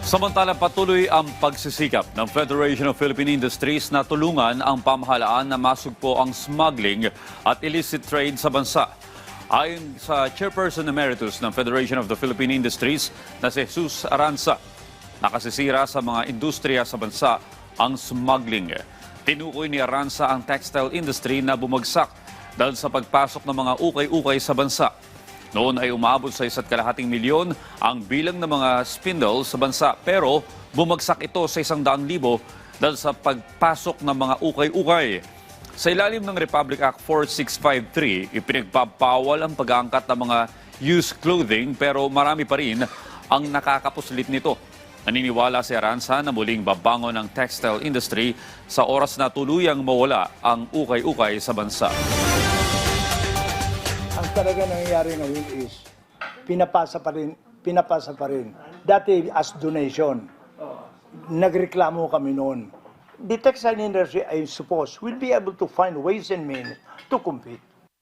Samantala patuloy ang pagsisikap ng Federation of Philippine Industries na tulungan ang pamahalaan na masugpo ang smuggling at illicit trade sa bansa. Ayon sa Chairperson Emeritus ng Federation of the Philippine Industries na si Jesus Aranza, nakasisira sa mga industriya sa bansa ang smuggling. Tinukoy ni Aranza ang textile industry na bumagsak dahil sa pagpasok ng mga ukay-ukay sa bansa. Noon ay umabot sa 1.5 milyon ang bilang ng mga spindle sa bansa, pero bumagsak ito sa 100,000 dahil sa pagpasok ng mga ukay-ukay. Sa ilalim ng Republic Act 4653, ipinagpapawal ang pag-aangkat ng mga used clothing, pero marami pa rin ang nakakapuslit nito. Naniniwala si Aranza na muling babangon ang textile industry sa oras na tuluyang mawala ang ukay-ukay sa bansa. Ang talaga nangyayari ngayon is pinapasa pa rin. Dati as donation, nagreklamo kami noon. The textile industry, I suppose, will be able to find ways and means to compete.